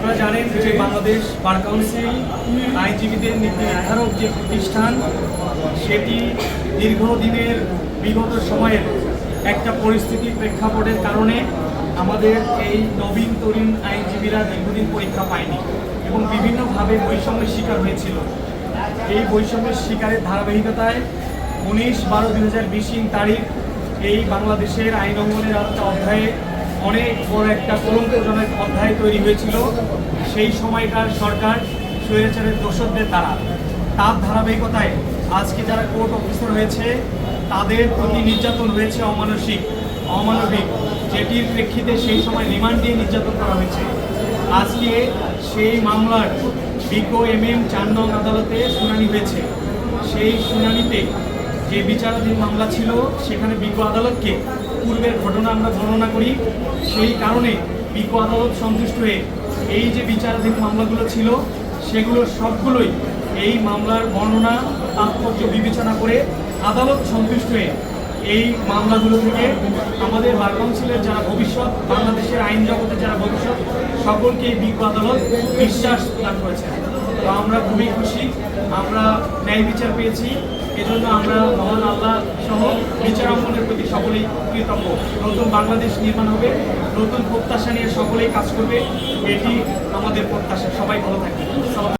আপনারা জানেন যে বাংলাদেশ বার কাউন্সিল আইনজীবীদের নীতি নির্ধারক যে প্রতিষ্ঠান, সেটি দীর্ঘদিনের বিগত সময়ের একটা পরিস্থিতির প্রেক্ষাপটের কারণে আমাদের এই নবীন তরুণ আইনজীবীরা দীর্ঘদিন পরীক্ষা পায়নি এবং বিভিন্নভাবে বৈষম্যের শিকার হয়েছিল। এই বৈষম্যের শিকারের ধারাবাহিকতায় 19/12/2020 তারিখ এই বাংলাদেশের আইন অঙ্গনের একটা অধ্যায়ে অনেক বড় একটা কলঙ্কজনক অধ্যায় তৈরি হয়েছিল সেই সময়কার সরকার স্বৈরাচারের দোসরদের দ্বারা। তার ধারাবাহিকতায় আজকে যারা কোর্ট অফিসার হয়েছে তাদের প্রতি নির্যাতন হয়েছে অমানবিক, যেটির প্রেক্ষিতে সেই সময় রিমান্ড দিয়ে নির্যাতন করা হয়েছে। আজকে সেই মামলার বিজ্ঞ MM 4 নং আদালতে শুনানি হয়েছে। সেই শুনানিতে যে বিচারাধীন মামলা ছিল সেখানে বিজ্ঞ আদালতকে পূর্বের ঘটনা আমরা বর্ণনা করি, সেই কারণে বিজ্ঞ আদালত সন্তুষ্ট হয়ে এই যে বিচারাধীন মামলাগুলো ছিল সেগুলো সবগুলোই এই মামলার বর্ণনা তাৎপর্য বিবেচনা করে আদালত সন্তুষ্ট হয়ে এই মামলাগুলো থেকে আমাদের বার কাউন্সিলের যারা ভবিষ্যৎ, বাংলাদেশের আইন জগতে যারা ভবিষ্যৎ, সকলকে এই বিজ্ঞ আদালত বিশ্বাস প্রদান করেছে। তো আমরা খুবই খুশি, আমরা ন্যায় বিচার পেয়েছি। এজন্য আমরা মহান আল্লাহ সহ বিচারাঙ্গনের প্রতি সকলেই কৃতজ্ঞ। নতুন বাংলাদেশ নির্মাণ হবে, নতুন প্রত্যাশা নিয়ে সকলেই কাজ করবে, এটি আমাদের প্রত্যাশা। সবাই ভালো থাকবে।